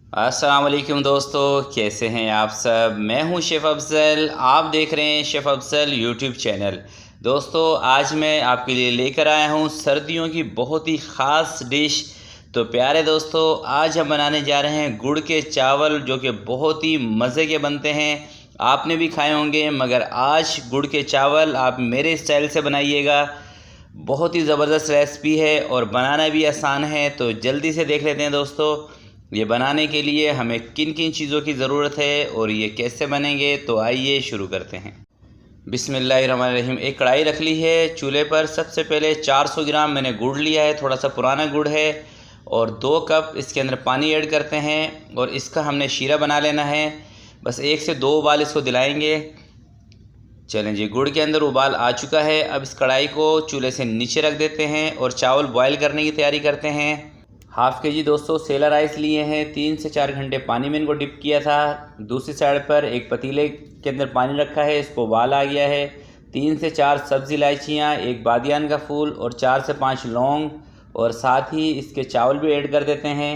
अस्सलाम वालेकुम दोस्तों, कैसे हैं आप सब। मैं हूं शेफ़ अफ़ज़ल, आप देख रहे हैं शेफ़ अफ़ज़ल यूट्यूब चैनल। दोस्तों, आज मैं आपके लिए लेकर आया हूं सर्दियों की बहुत ही ख़ास डिश। तो प्यारे दोस्तों, आज हम बनाने जा रहे हैं गुड़ के चावल, जो कि बहुत ही मज़े के बनते हैं। आपने भी खाए होंगे, मगर आज गुड़ के चावल आप मेरे स्टाइल से बनाइएगा। बहुत ही ज़बरदस्त रेसिपी है और बनाना भी आसान है। तो जल्दी से देख लेते हैं दोस्तों, ये बनाने के लिए हमें किन किन चीज़ों की ज़रूरत है और ये कैसे बनेंगे। तो आइए शुरू करते हैं। बिस्मिल्लाहिर्रहमानिर्रहीम। एक कढ़ाई रख ली है चूल्हे पर। सबसे पहले 400 ग्राम मैंने गुड़ लिया है, थोड़ा सा पुराना गुड़ है, और 2 कप इसके अंदर पानी ऐड करते हैं और इसका हमने शीरा बना लेना है। बस 1 से 2 उबाल इसको दिलाएंगे। चलें जी, गुड़ के अंदर उबाल आ चुका है। अब इस कढ़ाई को चूल्हे से नीचे रख देते हैं और चावल बॉयल करने की तैयारी करते हैं। हाफ़ के जी दोस्तों सेला राइस लिए हैं। 3 से 4 घंटे पानी में इनको डिप किया था। दूसरी साइड पर एक पतीले के अंदर पानी रखा है, इसको उबाल आ गया है। 3 से 4 सब्ज़ इलायचियाँ, 1 बादियान का फूल और 4 से 5 लौंग, और साथ ही इसके चावल भी ऐड कर देते हैं।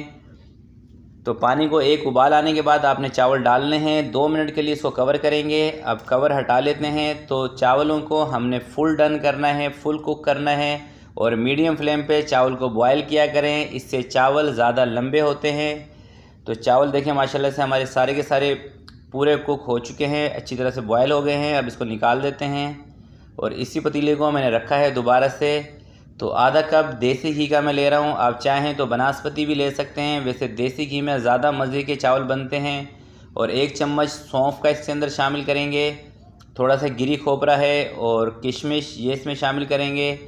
तो पानी को एक उबाल आने के बाद आपने चावल डालने हैं। 2 मिनट के लिए इसको कवर करेंगे। अब कवर हटा लेते हैं। तो चावलों को हमने फुल डन करना है, फुल कुक करना है, और मीडियम फ्लेम पे चावल को बॉयल किया करें। इससे चावल ज़्यादा लंबे होते हैं। तो चावल देखें माशाल्लाह से हमारे सारे के सारे पूरे कुक हो चुके हैं, अच्छी तरह से बॉयल हो गए हैं। अब इसको निकाल देते हैं और इसी पतीले को मैंने रखा है दोबारा से। तो आधा कप देसी घी का मैं ले रहा हूँ। आप चाहें तो बनास्पति भी ले सकते हैं, वैसे देसी घी में ज़्यादा मज़े के चावल बनते हैं। और 1 चम्मच सौंफ का इसके अंदर शामिल करेंगे। थोड़ा सा गिरी खोपरा है और किशमिश, ये इसमें शामिल करेंगे।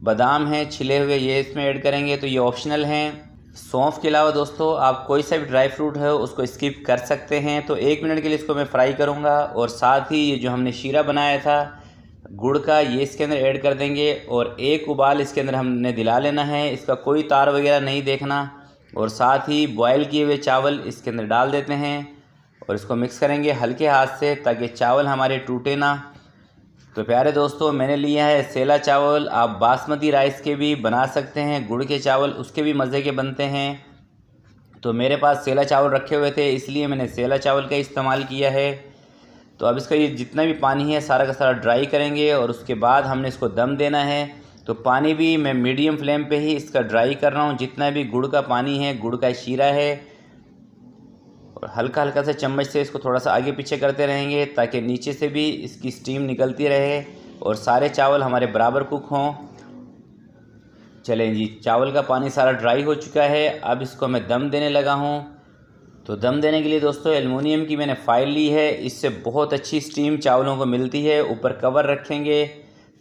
बादाम हैं छिले हुए, ये इसमें ऐड करेंगे। तो ये ऑप्शनल हैं। सौंफ के अलावा दोस्तों आप कोई सा भी ड्राई फ्रूट है उसको स्किप कर सकते हैं। तो 1 मिनट के लिए इसको मैं फ्राई करूँगा। और साथ ही ये जो हमने शीरा बनाया था गुड़ का, ये इसके अंदर ऐड कर देंगे और एक उबाल इसके अंदर हमने दिला लेना है। इसका कोई तार वगैरह नहीं देखना। और साथ ही बॉयल किए हुए चावल इसके अंदर डाल देते हैं और इसको मिक्स करेंगे हल्के हाथ से, ताकि चावल हमारे टूटे ना। तो प्यारे दोस्तों, मैंने लिया है सेला चावल। आप बासमती राइस के भी बना सकते हैं, गुड़ के चावल उसके भी मज़े के बनते हैं। तो मेरे पास सेला चावल रखे हुए थे, इसलिए मैंने सेला चावल का इस्तेमाल किया है। तो अब इसका ये जितना भी पानी है सारा का सारा ड्राई करेंगे और उसके बाद हमने इसको दम देना है। तो पानी भी मैं मीडियम फ्लेम पे ही इसका ड्राई कर रहा हूँ। जितना भी गुड़ का पानी है, गुड़ का शीरा है, और हल्का हल्का से चम्मच से इसको थोड़ा सा आगे पीछे करते रहेंगे, ताकि नीचे से भी इसकी स्टीम निकलती रहे और सारे चावल हमारे बराबर कुक हों। चलें जी, चावल का पानी सारा ड्राई हो चुका है। अब इसको मैं दम देने लगा हूँ। तो दम देने के लिए दोस्तों एलुमिनियम की मैंने फ़ाइल ली है, इससे बहुत अच्छी स्टीम चावलों को मिलती है। ऊपर कवर रखेंगे।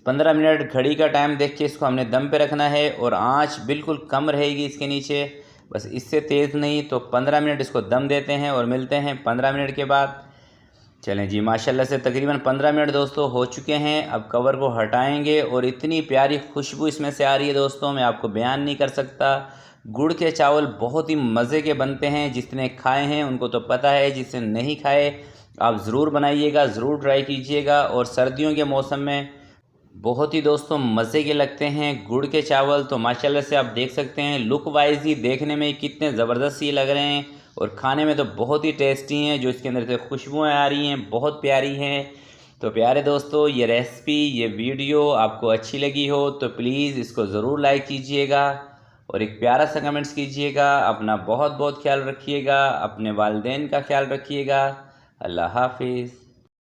15 मिनट घड़ी का टाइम देख के इसको हमने दम पे रखना है और आंच बिल्कुल कम रहेगी इसके नीचे, बस इससे तेज़ नहीं। तो 15 मिनट इसको दम देते हैं और मिलते हैं 15 मिनट के बाद। चलें जी, माशाल्लाह से तकरीबन 15 मिनट दोस्तों हो चुके हैं। अब कवर को हटाएंगे और इतनी प्यारी खुशबू इसमें से आ रही है दोस्तों, मैं आपको बयान नहीं कर सकता। गुड़ के चावल बहुत ही मज़े के बनते हैं। जिसने खाए हैं उनको तो पता है, जिसने नहीं खाए आप ज़रूर बनाइएगा, ज़रूर ट्राई कीजिएगा। और सर्दियों के मौसम में बहुत ही दोस्तों मज़े के लगते हैं गुड़ के चावल। तो माशाल्लाह से आप देख सकते हैं, लुक वाइज ही देखने में कितने ज़बरदस्त ये लग रहे हैं और खाने में तो बहुत ही टेस्टी हैं। जो इसके अंदर से खुशबुएँ आ रही हैं बहुत प्यारी हैं। तो प्यारे दोस्तों, ये रेसिपी, ये वीडियो आपको अच्छी लगी हो तो प्लीज़ इसको ज़रूर लाइक कीजिएगा और एक प्यारा सा कमेंट्स कीजिएगा। अपना बहुत बहुत ख्याल रखिएगा, अपने वालिदैन का ख्याल रखिएगा। अल्लाह हाफिज़।